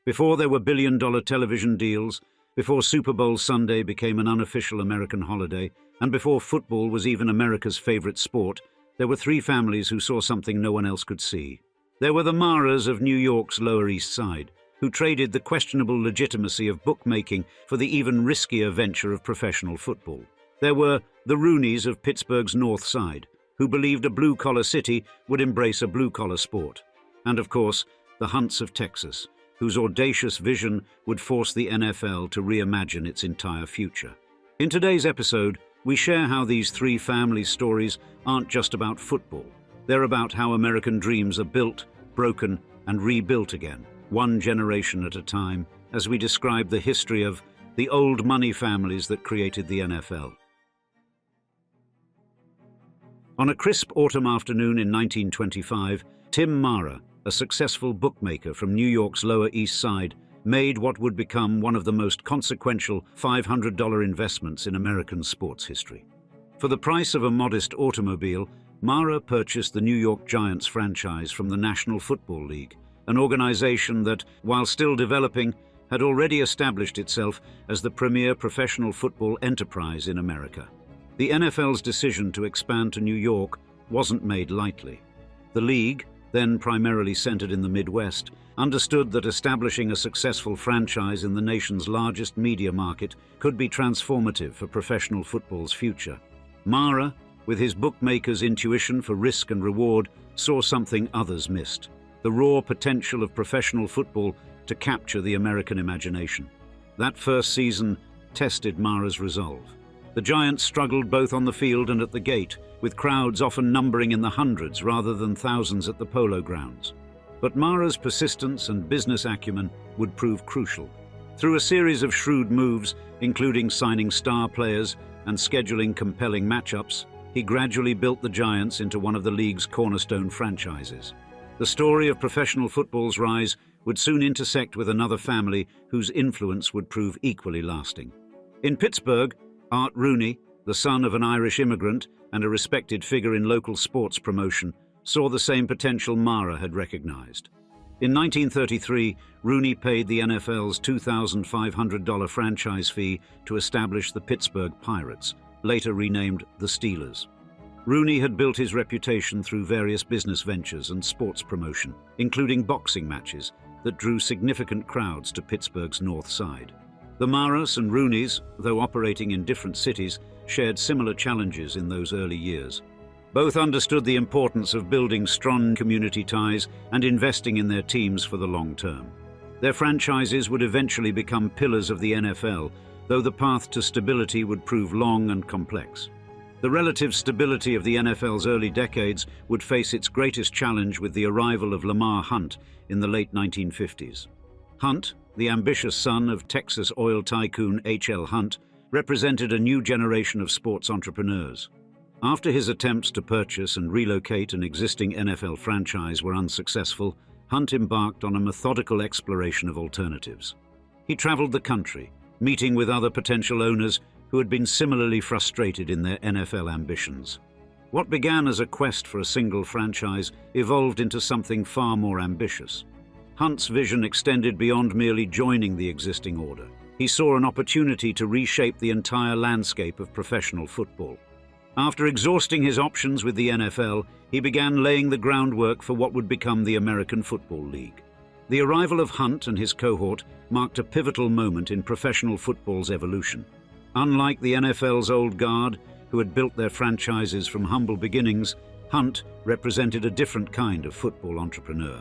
Before there were billion-dollar television deals, before Super Bowl Sunday became an unofficial American holiday, and before football was even America's favorite sport, there were three families who saw something no one else could see. There were the Maras of New York's Lower East Side, who traded the questionable legitimacy of bookmaking for the even riskier venture of professional football. There were the Rooneys of Pittsburgh's North Side, who believed a blue-collar city would embrace a blue-collar sport. And of course, the Hunts of Texas, whose audacious vision would force the NFL to reimagine its entire future. In today's episode, we share how these three family stories aren't just about football. They're about how American dreams are built, broken, and rebuilt again, one generation at a time, as we describe the history of the old money families that created the NFL. On a crisp autumn afternoon in 1925, Tim Mara, a successful bookmaker from New York's Lower East Side, made what would become one of the most consequential $500 investments in American sports history. For the price of a modest automobile, Mara purchased the New York Giants franchise from the National Football League, an organization that, while still developing, had already established itself as the premier professional football enterprise in America. The NFL's decision to expand to New York wasn't made lightly. The league, then primarily centered in the Midwest, understood that establishing a successful franchise in the nation's largest media market could be transformative for professional football's future. Mara, with his bookmaker's intuition for risk and reward, saw something others missed: the raw potential of professional football to capture the American imagination. That first season tested Mara's resolve. The Giants struggled both on the field and at the gate, with crowds often numbering in the hundreds rather than thousands at the Polo Grounds. But Mara's persistence and business acumen would prove crucial. Through a series of shrewd moves, including signing star players and scheduling compelling matchups, he gradually built the Giants into one of the league's cornerstone franchises. The story of professional football's rise would soon intersect with another family whose influence would prove equally lasting. In Pittsburgh, Art Rooney, the son of an Irish immigrant and a respected figure in local sports promotion, saw the same potential Mara had recognized. In 1933, Rooney paid the NFL's $2,500 franchise fee to establish the Pittsburgh Pirates, later renamed the Steelers. Rooney had built his reputation through various business ventures and sports promotion, including boxing matches that drew significant crowds to Pittsburgh's North Side. The Maras and Rooneys, though operating in different cities, shared similar challenges in those early years. Both understood the importance of building strong community ties and investing in their teams for the long term. Their franchises would eventually become pillars of the NFL, though the path to stability would prove long and complex. The relative stability of the NFL's early decades would face its greatest challenge with the arrival of Lamar Hunt in the late 1950s. Hunt, the ambitious son of Texas oil tycoon H.L. Hunt, represented a new generation of sports entrepreneurs. After his attempts to purchase and relocate an existing NFL franchise were unsuccessful, Hunt embarked on a methodical exploration of alternatives. He traveled the country, meeting with other potential owners who had been similarly frustrated in their NFL ambitions. What began as a quest for a single franchise evolved into something far more ambitious. Hunt's vision extended beyond merely joining the existing order. He saw an opportunity to reshape the entire landscape of professional football. After exhausting his options with the NFL, he began laying the groundwork for what would become the American Football League. The arrival of Hunt and his cohort marked a pivotal moment in professional football's evolution. Unlike the NFL's old guard, who had built their franchises from humble beginnings, Hunt represented a different kind of football entrepreneur,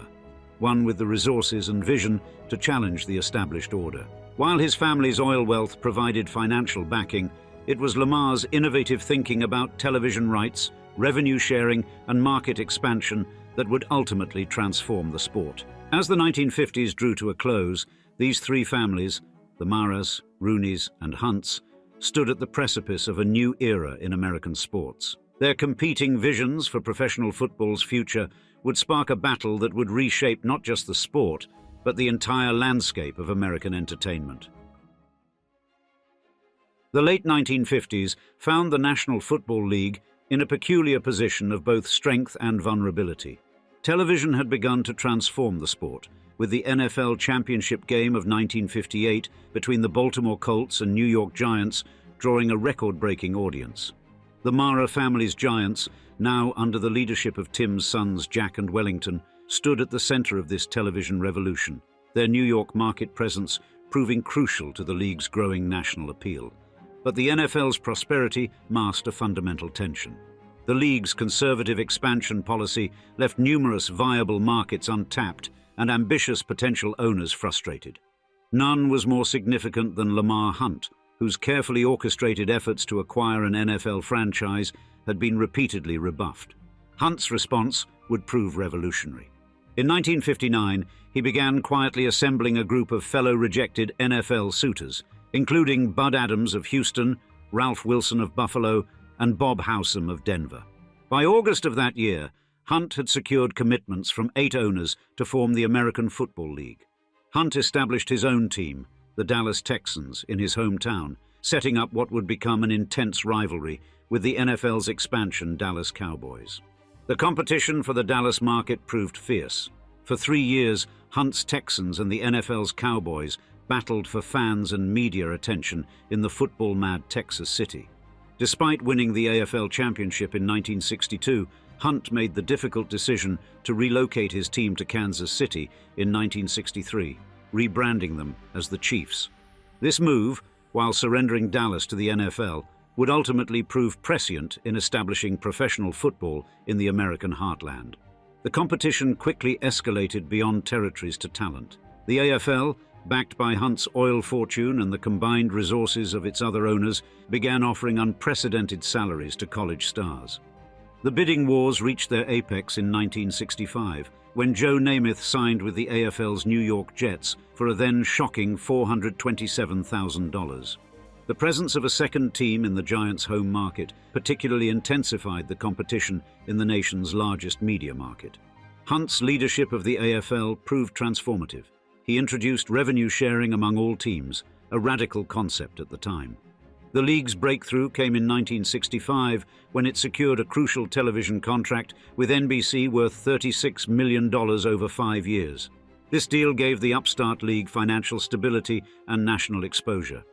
one with the resources and vision to challenge the established order. While his family's oil wealth provided financial backing, it was Lamar's innovative thinking about television rights, revenue sharing, and market expansion that would ultimately transform the sport. As the 1950s drew to a close, these three families, the Maras, Rooneys, and Hunts, stood at the precipice of a new era in American sports. Their competing visions for professional football's future would spark a battle that would reshape not just the sport, but the entire landscape of American entertainment. The late 1950s found the National Football League in a peculiar position of both strength and vulnerability. Television had begun to transform the sport, with the NFL championship game of 1958 between the Baltimore Colts and New York Giants drawing a record-breaking audience. The Mara family's Giants, now under the leadership of Tim's sons Jack and Wellington, stood at the center of this television revolution, their New York market presence proving crucial to the league's growing national appeal. But the NFL's prosperity masked a fundamental tension. The league's conservative expansion policy left numerous viable markets untapped and ambitious potential owners frustrated. None was more significant than Lamar Hunt, whose carefully orchestrated efforts to acquire an NFL franchise had been repeatedly rebuffed. Hunt's response would prove revolutionary. In 1959, he began quietly assembling a group of fellow rejected NFL suitors, including Bud Adams of Houston, Ralph Wilson of Buffalo, and Bob Howsam of Denver. By August of that year, Hunt had secured commitments from 8 owners to form the American Football League. Hunt established his own team, the Dallas Texans, in his hometown, setting up what would become an intense rivalry with the NFL's expansion Dallas Cowboys. The competition for the Dallas market proved fierce. For 3 years, Hunt's Texans and the NFL's Cowboys battled for fans and media attention in the football-mad Texas city. Despite winning the AFL championship in 1962, Hunt made the difficult decision to relocate his team to Kansas City in 1963, rebranding them as the Chiefs. This move, while surrendering Dallas to the NFL, would ultimately prove prescient in establishing professional football in the American heartland. The competition quickly escalated beyond territories to talent. The AFL, backed by Hunt's oil fortune and the combined resources of its other owners, began offering unprecedented salaries to college stars. The bidding wars reached their apex in 1965, when Joe Namath signed with the AFL's New York Jets for a then shocking $427,000. The presence of a second team in the Giants' home market particularly intensified the competition in the nation's largest media market. Hunt's leadership of the AFL proved transformative. He introduced revenue sharing among all teams, a radical concept at the time. The league's breakthrough came in 1965 when it secured a crucial television contract with NBC worth $36 million over 5 years. This deal gave the upstart league financial stability and national exposure.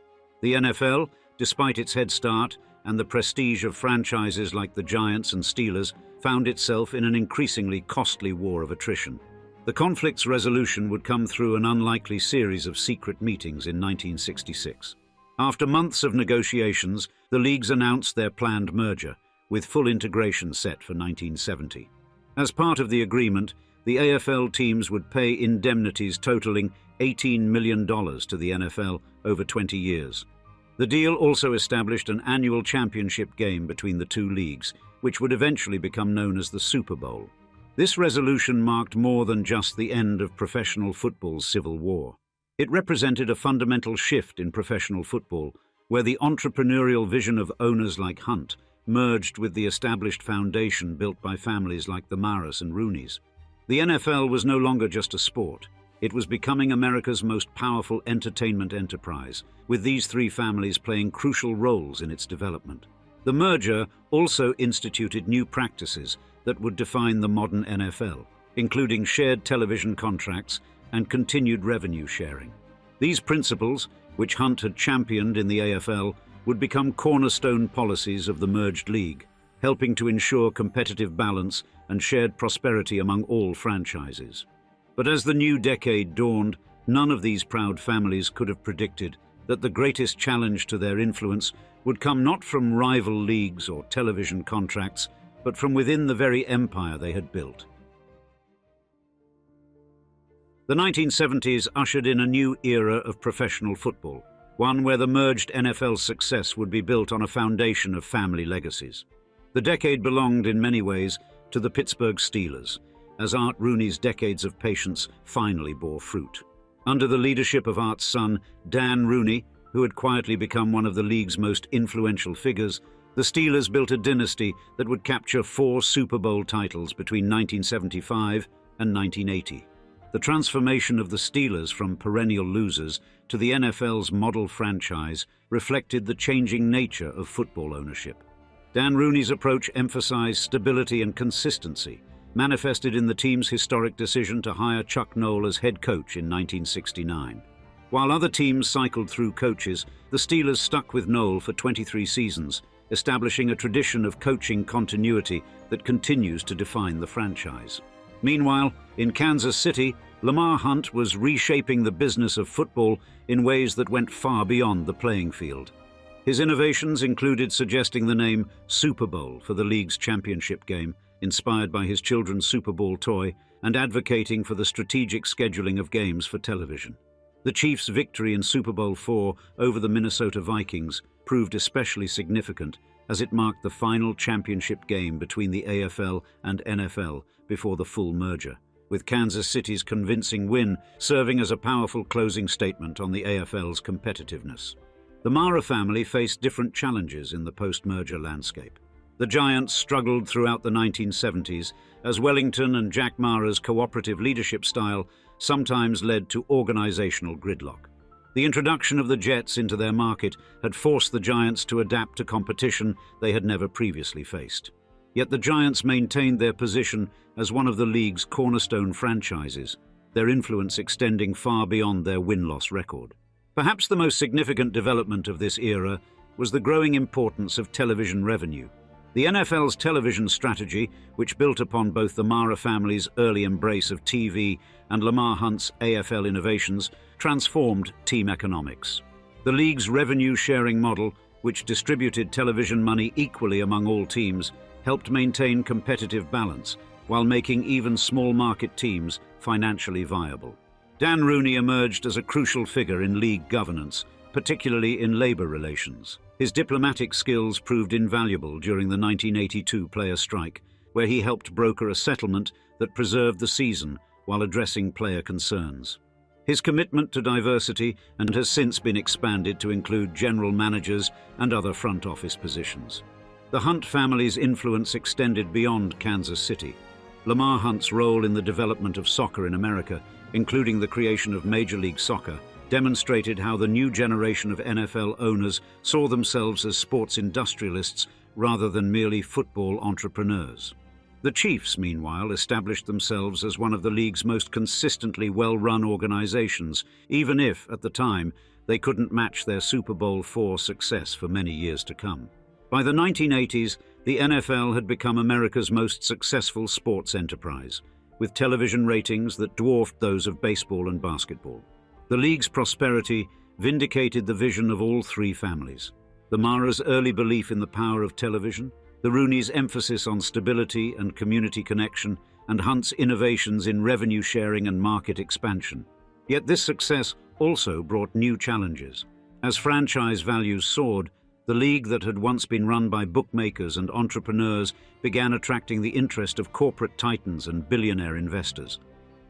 The NFL, despite its head start and the prestige of franchises like the Giants and Steelers, found itself in an increasingly costly war of attrition. The conflict's resolution would come through an unlikely series of secret meetings in 1966. After months of negotiations, the leagues announced their planned merger, with full integration set for 1970. As part of the agreement, the AFL teams would pay indemnities totaling $18 million to the NFL over 20 years. The deal also established an annual championship game between the two leagues, which would eventually become known as the Super Bowl. This resolution marked more than just the end of professional football's civil war. It represented a fundamental shift in professional football, where the entrepreneurial vision of owners like Hunt merged with the established foundation built by families like the Maras and Rooneys. The NFL was no longer just a sport. It was becoming America's most powerful entertainment enterprise, with these 3 families playing crucial roles in its development. The merger also instituted new practices that would define the modern NFL, including shared television contracts and continued revenue sharing. These principles, which Hunt had championed in the AFL, would become cornerstone policies of the merged league, helping to ensure competitive balance and shared prosperity among all franchises. But as the new decade dawned, none of these proud families could have predicted that the greatest challenge to their influence would come not from rival leagues or television contracts, but from within the very empire they had built. The 1970s ushered in a new era of professional football, one where the merged NFL's success would be built on a foundation of family legacies. The decade belonged in many ways to the Pittsburgh Steelers, as Art Rooney's decades of patience finally bore fruit. Under the leadership of Art's son, Dan Rooney, who had quietly become one of the league's most influential figures, the Steelers built a dynasty that would capture 4 Super Bowl titles between 1975 and 1980. The transformation of the Steelers from perennial losers to the NFL's model franchise reflected the changing nature of football ownership. Dan Rooney's approach emphasized stability and consistency, manifested in the team's historic decision to hire Chuck Noll as head coach in 1969. While other teams cycled through coaches, the Steelers stuck with Noll for 23 seasons, establishing a tradition of coaching continuity that continues to define the franchise. Meanwhile, in Kansas City, Lamar Hunt was reshaping the business of football in ways that went far beyond the playing field. His innovations included suggesting the name Super Bowl for the league's championship game, inspired by his children's Super Bowl toy, and advocating for the strategic scheduling of games for television. The Chiefs' victory in Super Bowl IV over the Minnesota Vikings proved especially significant, as it marked the final championship game between the AFL and NFL before the full merger, with Kansas City's convincing win serving as a powerful closing statement on the AFL's competitiveness. The Mara family faced different challenges in the post-merger landscape. The Giants struggled throughout the 1970s, as Wellington and Jack Mara's cooperative leadership style sometimes led to organizational gridlock. The introduction of the Jets into their market had forced the Giants to adapt to competition they had never previously faced. Yet the Giants maintained their position as one of the league's cornerstone franchises, their influence extending far beyond their win-loss record. Perhaps the most significant development of this era was the growing importance of television revenue. The NFL's television strategy, which built upon both the Mara family's early embrace of TV and Lamar Hunt's AFL innovations, transformed team economics. The league's revenue-sharing model, which distributed television money equally among all teams, helped maintain competitive balance while making even small-market teams financially viable. Dan Rooney emerged as a crucial figure in league governance, particularly in labor relations. His diplomatic skills proved invaluable during the 1982 player strike, where he helped broker a settlement that preserved the season while addressing player concerns. His commitment to diversity has since been expanded to include general managers and other front office positions. The Hunt family's influence extended beyond Kansas City. Lamar Hunt's role in the development of soccer in America, including the creation of Major League Soccer, demonstrated how the new generation of NFL owners saw themselves as sports industrialists rather than merely football entrepreneurs. The Chiefs, meanwhile, established themselves as one of the league's most consistently well-run organizations, even if, at the time, they couldn't match their Super Bowl IV success for many years to come. By the 1980s, the NFL had become America's most successful sports enterprise, with television ratings that dwarfed those of baseball and basketball. The league's prosperity vindicated the vision of all three families: the Mara's early belief in the power of television, the Rooneys' emphasis on stability and community connection, and Hunt's innovations in revenue sharing and market expansion. Yet this success also brought new challenges. As franchise values soared, the league that had once been run by bookmakers and entrepreneurs began attracting the interest of corporate titans and billionaire investors.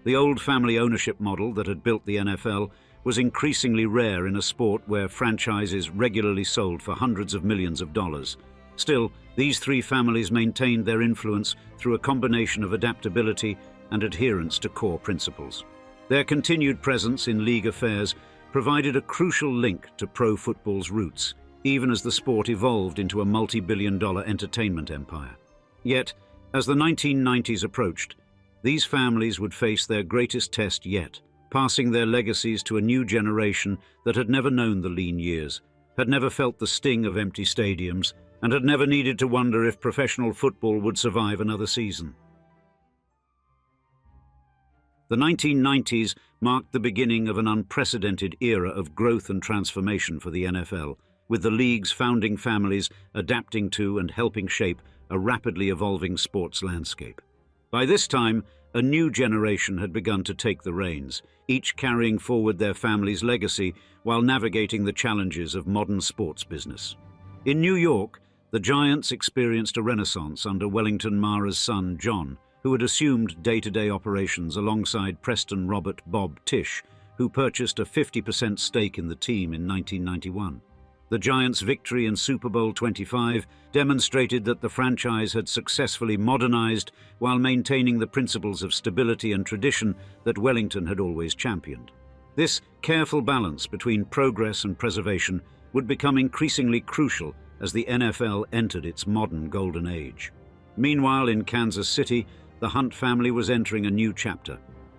The old family ownership model that had built the NFL was increasingly rare in a sport where franchises regularly sold for hundreds of millions of dollars. Still, these three families maintained their influence through a combination of adaptability and adherence to core principles. Their continued presence in league affairs provided a crucial link to pro football's roots, even as the sport evolved into a multi-billion-dollar entertainment empire. Yet, as the 1990s approached, these families would face their greatest test yet, passing their legacies to a new generation that had never known the lean years, had never felt the sting of empty stadiums, and had never needed to wonder if professional football would survive another season. The 1990s marked the beginning of an unprecedented era of growth and transformation for the NFL, with the league's founding families adapting to and helping shape a rapidly evolving sports landscape. By this time, a new generation had begun to take the reins, each carrying forward their family's legacy while navigating the challenges of modern sports business. In New York, the Giants experienced a renaissance under Wellington Mara's son, John, who had assumed day-to-day operations alongside Preston Robert "Bob" Tisch, who purchased a 50% stake in the team in 1991. The Giants' victory in Super Bowl XXV demonstrated that the franchise had successfully modernized while maintaining the principles of stability and tradition that Wellington had always championed. This careful balance between progress and preservation would become increasingly crucial as the NFL entered its modern golden age. Meanwhile, in Kansas City, the Hunt family was entering a new chapter.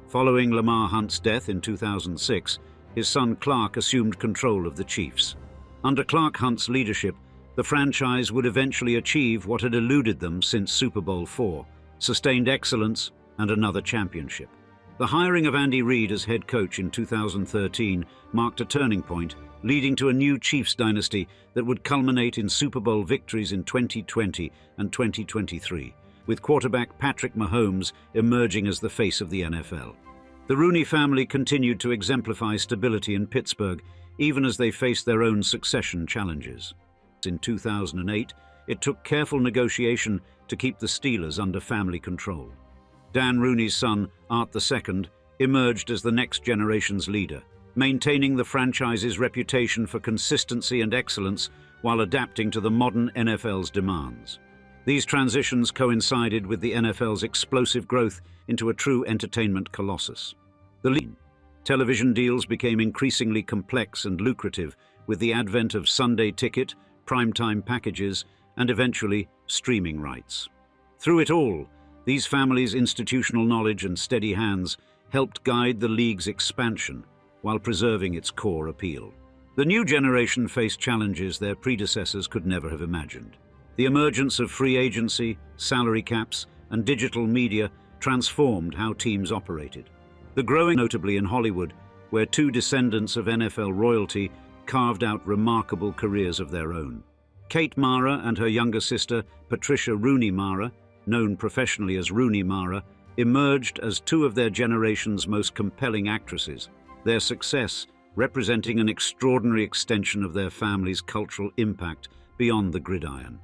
Following Lamar Hunt's death in 2006, his son Clark assumed control of the Chiefs. Under Clark Hunt's leadership, the franchise would eventually achieve what had eluded them since Super Bowl IV, sustained excellence and another championship. The hiring of Andy Reid as head coach in 2013 marked a turning point, leading to a new Chiefs dynasty that would culminate in Super Bowl victories in 2020 and 2023, with quarterback Patrick Mahomes emerging as the face of the NFL. The Rooney family continued to exemplify stability in Pittsburgh, even as they faced their own succession challenges. In 2008, it took careful negotiation to keep the Steelers under family control. Dan Rooney's son, Art II, emerged as the next generation's leader, maintaining the franchise's reputation for consistency and excellence while adapting to the modern NFL's demands. These transitions coincided with the NFL's explosive growth into a true entertainment colossus. The television deals became increasingly complex and lucrative with the advent of Sunday ticket, primetime packages, and eventually streaming rights. Through it all, these families' institutional knowledge and steady hands helped guide the league's expansion while preserving its core appeal. The new generation faced challenges their predecessors could never have imagined. The emergence of free agency, salary caps, and digital media transformed how teams operated. The growing, notably in Hollywood, where two descendants of NFL royalty carved out remarkable careers of their own. Kate Mara and her younger sister, Patricia Rooney Mara, known professionally as Rooney Mara, emerged as two of their generation's most compelling actresses, their success representing an extraordinary extension of their family's cultural impact beyond the gridiron.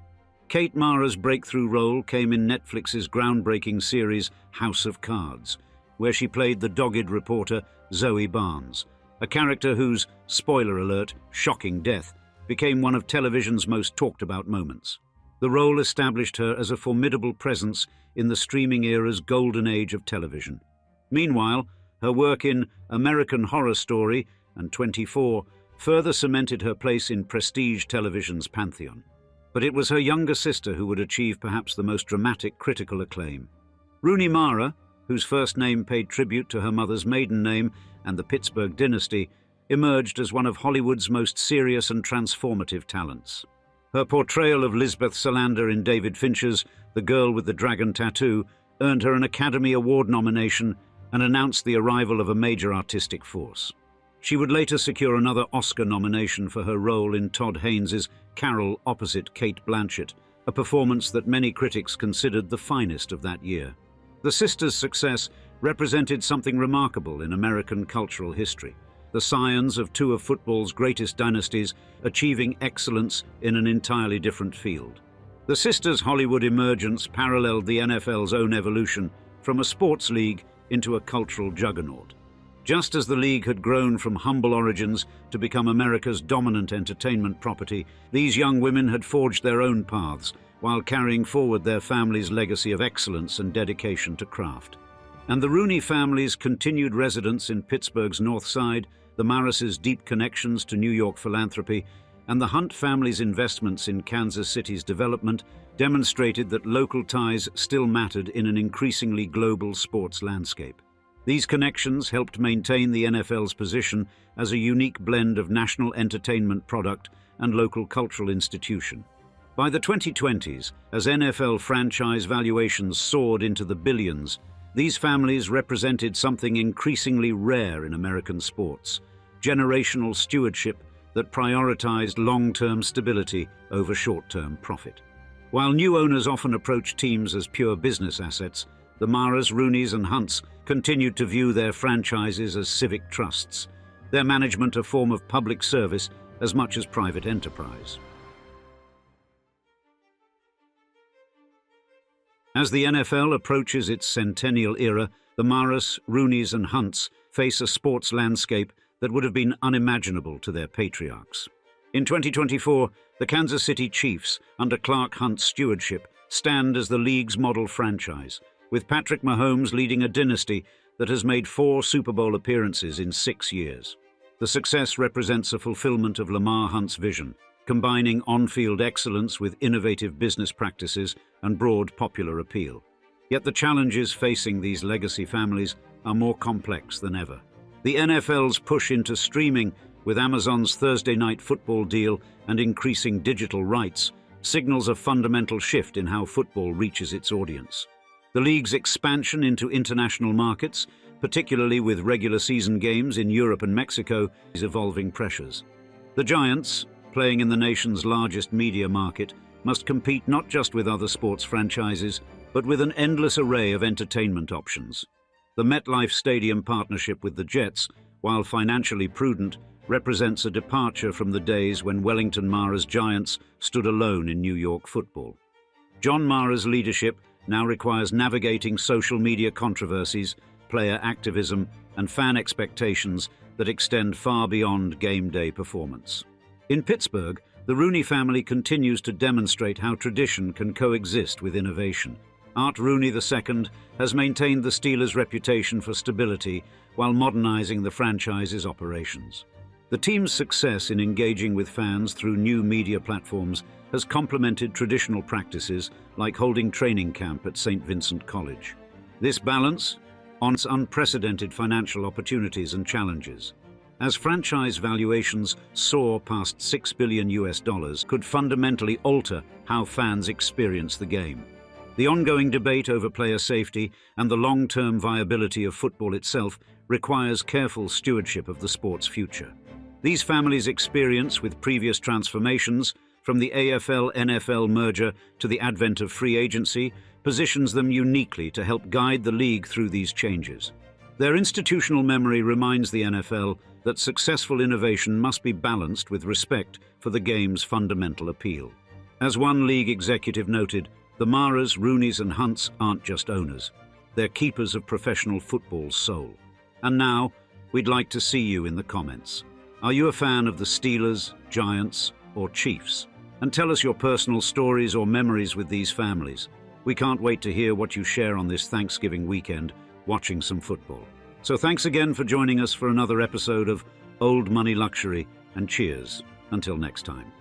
Kate Mara's breakthrough role came in Netflix's groundbreaking series House of Cards, where she played the dogged reporter Zoe Barnes, a character whose, spoiler alert, shocking death became one of television's most talked-about moments. The role established her as a formidable presence in the streaming era's golden age of television. Meanwhile, her work in American Horror Story and 24 further cemented her place in prestige television's pantheon. But it was her younger sister who would achieve perhaps the most dramatic critical acclaim. Rooney Mara, whose first name paid tribute to her mother's maiden name and the Pittsburgh dynasty, emerged as one of Hollywood's most serious and transformative talents. Her portrayal of Lisbeth Salander in David Fincher's The Girl with the Dragon Tattoo earned her an Academy Award nomination and announced the arrival of a major artistic force. She would later secure another Oscar nomination for her role in Todd Haynes' Carol opposite Cate Blanchett, a performance that many critics considered the finest of that year. The sisters' success represented something remarkable in American cultural history, the scions of two of football's greatest dynasties achieving excellence in an entirely different field. The sisters' Hollywood emergence paralleled the NFL's own evolution from a sports league into a cultural juggernaut. Just as the league had grown from humble origins to become America's dominant entertainment property, these young women had forged their own paths while carrying forward their family's legacy of excellence and dedication to craft. And the Rooney family's continued residence in Pittsburgh's North Side, the Maras' deep connections to New York philanthropy, and the Hunt family's investments in Kansas City's development demonstrated that local ties still mattered in an increasingly global sports landscape. These connections helped maintain the NFL's position as a unique blend of national entertainment product and local cultural institution. By the 2020s, as NFL franchise valuations soared into the billions, these families represented something increasingly rare in American sports: generational stewardship that prioritized long-term stability over short-term profit. While new owners often approach teams as pure business assets, the Maras, Rooneys, and Hunts continued to view their franchises as civic trusts, their management a form of public service as much as private enterprise. As the NFL approaches its centennial era, the Maras, Rooneys, and Hunts face a sports landscape that would have been unimaginable to their patriarchs. In 2024, the Kansas City Chiefs, under Clark Hunt's stewardship, stand as the league's model franchise, with Patrick Mahomes leading a dynasty that has made 4 Super Bowl appearances in 6 years. The success represents a fulfillment of Lamar Hunt's vision, combining on-field excellence with innovative business practices and broad popular appeal. Yet the challenges facing these legacy families are more complex than ever. The NFL's push into streaming, with Amazon's Thursday Night Football deal and increasing digital rights, signals a fundamental shift in how football reaches its audience. The league's expansion into international markets, particularly with regular season games in Europe and Mexico, is evolving pressures. The Giants, playing in the nation's largest media market, must compete not just with other sports franchises, but with an endless array of entertainment options. The MetLife Stadium partnership with the Jets, while financially prudent, represents a departure from the days when Wellington Mara's Giants stood alone in New York football. John Mara's leadership now requires navigating social media controversies, player activism, and fan expectations that extend far beyond game day performance. In Pittsburgh, the Rooney family continues to demonstrate how tradition can coexist with innovation. Art Rooney II has maintained the Steelers' reputation for stability while modernizing the franchise's operations. The team's success in engaging with fans through new media platforms has complemented traditional practices like holding training camp at St. Vincent College. This balance honors unprecedented financial opportunities and challenges. As franchise valuations soar past $6 billion could fundamentally alter how fans experience the game. The ongoing debate over player safety and the long-term viability of football itself requires careful stewardship of the sport's future. These families' experience with previous transformations, from the AFL-NFL merger to the advent of free agency, positions them uniquely to help guide the league through these changes. Their institutional memory reminds the NFL that successful innovation must be balanced with respect for the game's fundamental appeal. As one league executive noted, the Maras, Rooneys and Hunts aren't just owners. They're keepers of professional football's soul. And now, we'd like to see you in the comments. Are you a fan of the Steelers, Giants, or Chiefs? And tell us your personal stories or memories with these families. We can't wait to hear what you share on this Thanksgiving weekend, watching some football. So thanks again for joining us for another episode of Old Money Luxury, and cheers until next time.